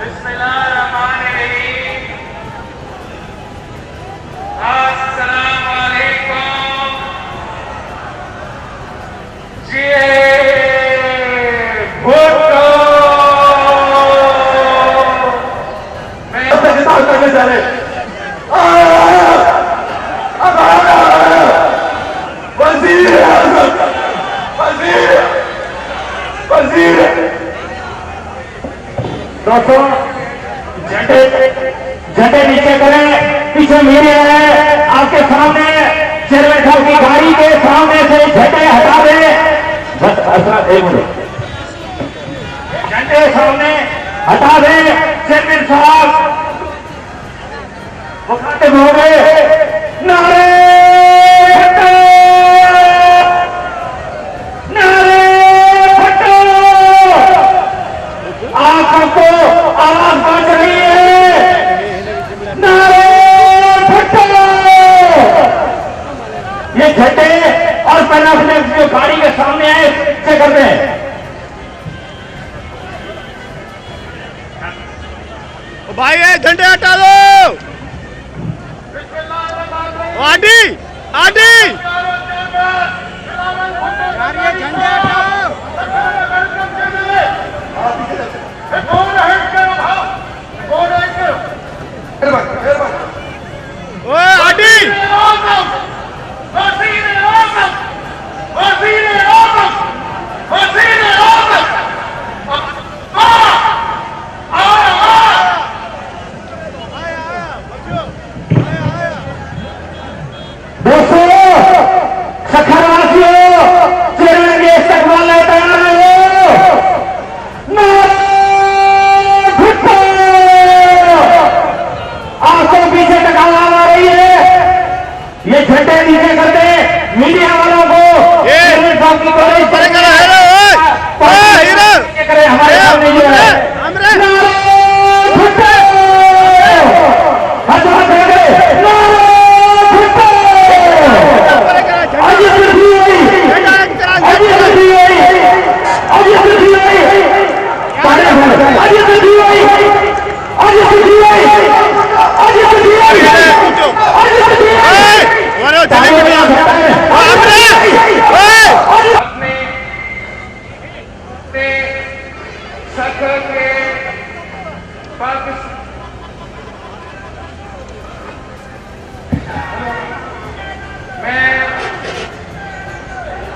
बिस्मिल्लाहिर्रहमानिर्रहीम। अस्सलाम वालेकुम। भुट्टो दोस्तों झंडे नीचे करें, पीछे मेरे है आपके सामने चेयरमैन साहब की गाड़ी के सामने से झंडे हटा दें। बस ऐसा एक मिनट, झंडे सामने हटा दें। चेयरमैन साहब मुखातिब हो गए। नारे आपको आवाज पहुंच रही है। नारे भुट्टो। ये झंडे और पहले अपने जो गाड़ी के सामने आए से कर दें। भाई ये झंडे हटा दो। आडी आडी यार ये झंडे हटाओ। ओए आडी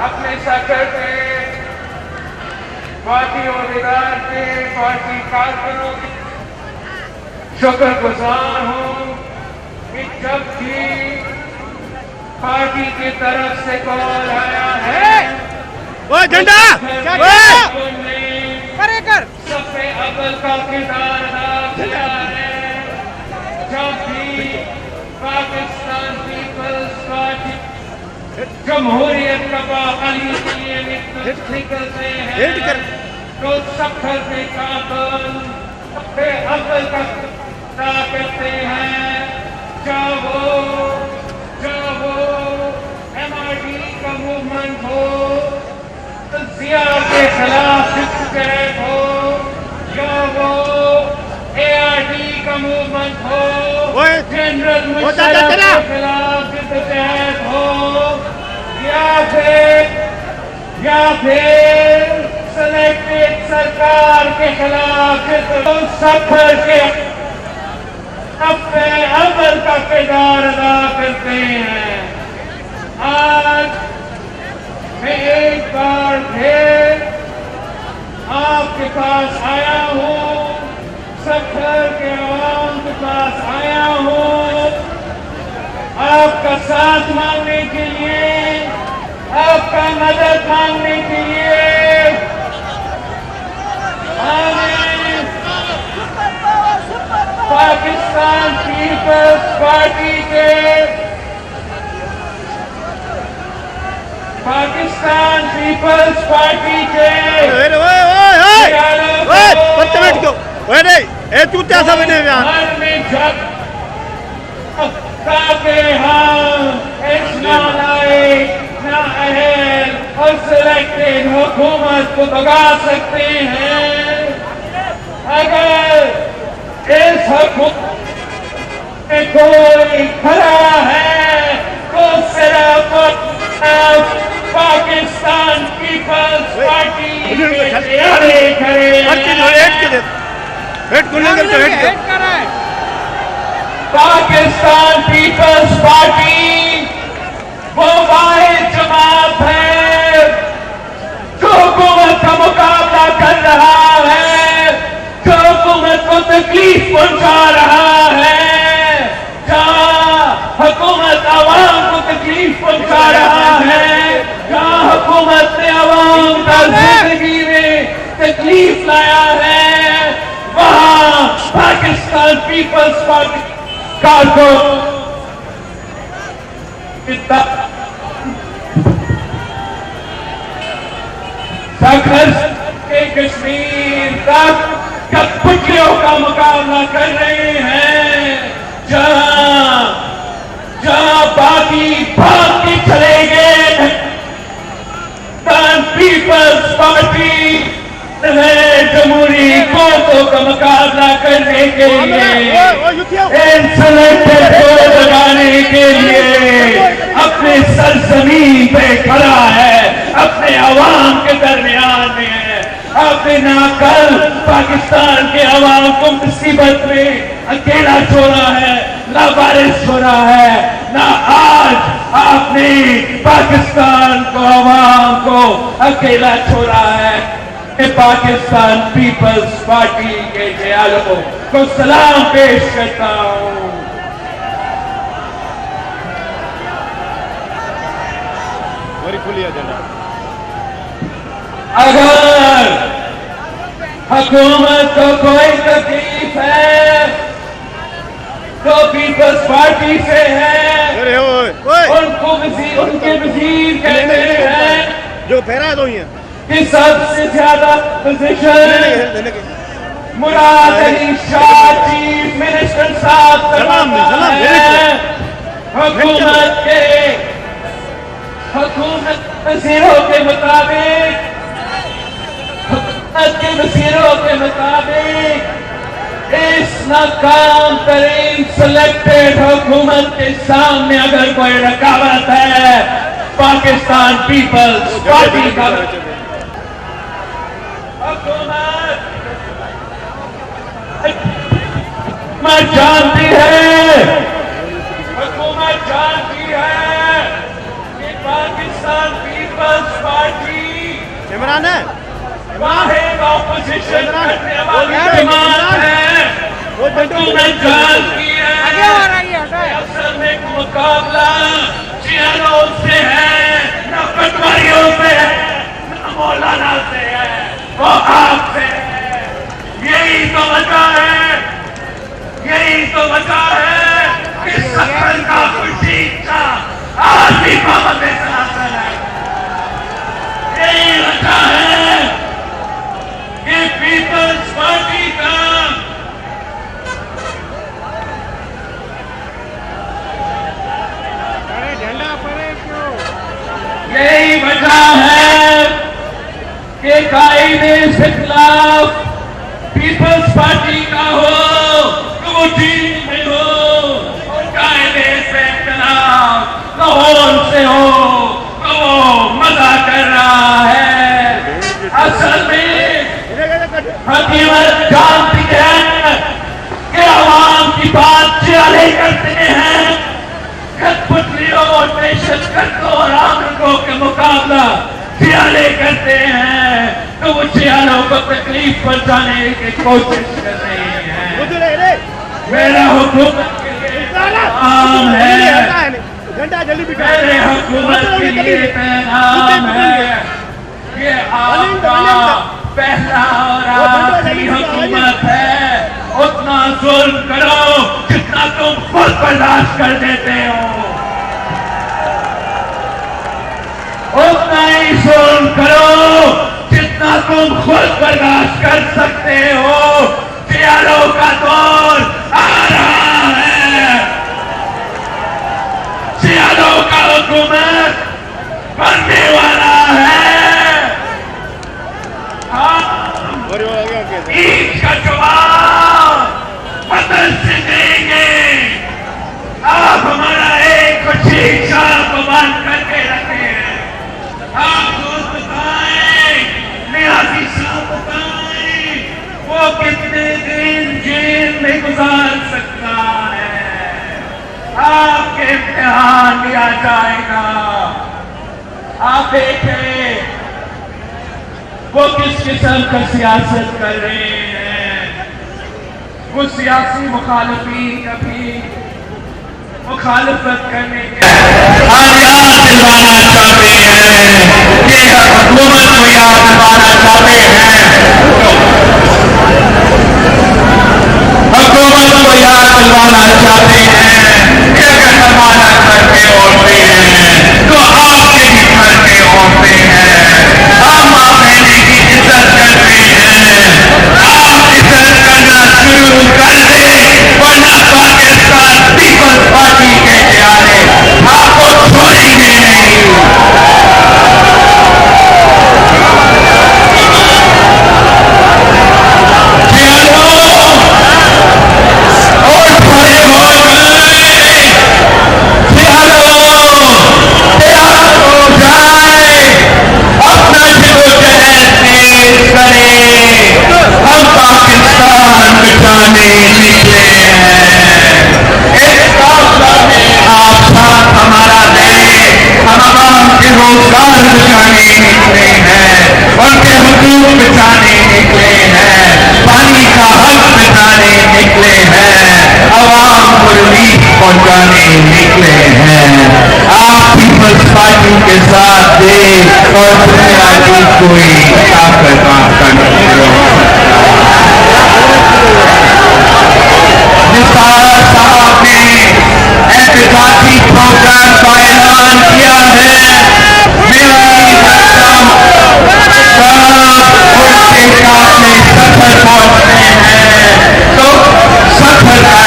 अपने सफर में पार्टी उम्मीदवार के पार्टी कारकुनों की शुक्रगुजार हूँ कि जब भी पार्टी की तरफ से कॉल आया है वो झंडा कर सबसे अव्वल का किरदार अदा किया है। जब भी पाकिस्तान पीपल्स पार्टी जमहूरियत का बाहली के लिए निकलते हैं तो सफर में काबल सबसे अव्वल का करते हैं। चाहो MRD का मूवमेंट हो, तजिया के खिलाफ जद्दोजहद हो, या वो ARD का मूवमेंट हो, जनरल मुशर्रफ के खिलाफ जद्दोजहद हो, या फिर सिलेक्टेड सरकार के खिलाफ सफर के अपने अमल का किरदार अदा करते हैं। आज मैं एक बार फिर आपके पास आया हूँ, सफर के आवाम के पास आया हूँ आपका साथ मांगने के लिए, आपका मदद मांगने के लिए। पाकिस्तान पीपल्स पार्टी के और सिलेक्टेड हुकूमत को भगा सकते हैं। अगर हुकूमत में कोई खड़ा है तो सिर्फ Pakistan peoples party Pakistan peoples party वो वाहिद जमात है जो हुकूमत का मुकाबला कर रहा है, जो हुकूमत को तकलीफ पहुंचा रहा है, जहां हुकूमत आवाम को तकलीफ पहुंचा रहा है, जहां हुकूमत ने आवाम का जिंदगी में तकलीफ लाया है, वहां पाकिस्तान पीपल्स पार्टी को के कश्मीर तक कठपुतलियों का मुकाबला कर रहे हैं, जहां बाकी भाग के चले गए पीपल्स पार्टी जमहूरी कोर्टों का मुकाबला करने के लिए इंसुलेटेड को लगाने के लिए अपने सरजमीन पे खड़ा है, अपने अवाम के दरमियान में है। आपने ना कल पाकिस्तान के अवाम को मुसीबत में अकेला छोड़ा है, ना बारिश छोड़ा है, ना आज आपने पाकिस्तान को अवाम को अकेला छोड़ा है। पाकिस्तान पीपल्स पार्टी के दयालों को सलाम पेश करता हूं। अगर हुकूमत को कोई तकलीफ है तो पीपल्स पार्टी से है। उनको उनके वजीर कहते हैं जो फेरा दो ही कि सबसे ज्यादा position Murad Ali Shah chief minister साहब है। हुकूमत वजीरों के मुताबिक इस नाकाम तरीन सिलेक्टेड हुकूमत के सामने अगर कोई रुकावट है पाकिस्तान पीपल्स पार्टी का हुकूमत जानती है, हुकूमत जानती है कि पाकिस्तान पीपल्स पार्टी इमरान है, वाहिद ऑपोजिशन करने वाली जमात है। हुकूमत जानती है असल में मुकाबला जियालों से है, न पटवारियों से है, न मौलाना से है, वो आपसे है। यही तो वजह है, यही तो वजह है कि सफर का खुशी का आज भी पाबंद सनातन है। यही वजह है कि पीपल्स पार्टी का यही वजह है कि कायदे से खिलाफ पीपल्स पार्टी का हो तो वो चीन में हो, और कायदे से खिलाफ लाहौर से हो तो वो मजा कर रहा है। असल में हकीमत जानती है कि आवाम की बात चिराले करते हैं, कठपुतलियों और दहशतगर्दों और आतंकों के मुकाबला चिराले करते हैं, तो वो चिरालों को तकलीफ पहुंचाने की कोशिश कर रहे हैं। मेरा हुकूमत के लिए पैगाम है, मेरे हुकूमत के लिए पैगाम है, ये आपका पहला और आखिरी हुकूमत है। उतना जुल्म करो जितना तुम खुद बर्दाश्त कर देते हो, उतना ही जुल्म करो जितना तुम खुद बर्दाश्त कर सकते हो। जियालों का दौर आ रहा है, जियालों का हुकूमत बनने वाला है। ईद का जवाब वतन जेल में गुजार सकता है। आपके इम्तिहान लिया जाएगा। आप देखें वो किस किस्म का सियासत कर रहे हैं। वो सियासी मुखालिफिन कभी मुखालिफत करने के याद दिलवाना चाहते हैं कि हुकूमत को याद दिलवाना चाहते हैं। हुकूमत को याद दिलवाना चाहते हैं कि अगर जमाना करके औरते हैं तो आपके भी घर के औरते हैं। हम माँ बहने की इज्जत करते हैं। आप इज्जत करना शुरू कर दें वरना पाकिस्तान पीपल्स पार्टी के प्यारे आपको छोड़ेंगे नहीं। रोजगार बचाने निकले हैं, उनके हुकूक बचाने निकले हैं, पानी का हक बचाने निकले हैं, आवाम को रिलीफ पहुंचाने निकले हैं। आप पीपल्स पार्टी के साथ देश और दुनिया की कोई ताकत आपका नहीं रोक निसार साहब ने एहतिजाजी प्रोग्राम का ऐलान किया है। अपने सफर पहुंचते हैं तो सफर का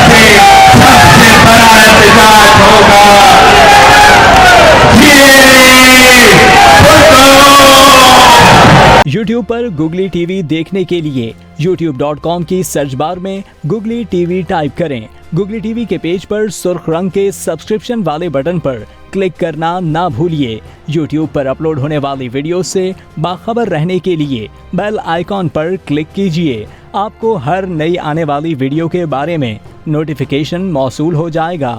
से सबसे बड़ा एहतजाज होगा। YouTube पर गुगली टीवी देखने के लिए youtube.com की सर्च बार में गुगली टीवी टाइप करें। गुगली टीवी के पेज पर सुर्ख रंग के सब्सक्रिप्शन वाले बटन पर क्लिक करना ना भूलिए। YouTube पर अपलोड होने वाली वीडियो से बाखबर रहने के लिए बेल आइकॉन पर क्लिक कीजिए। आपको हर नई आने वाली वीडियो के बारे में नोटिफिकेशन मौसूल हो जाएगा।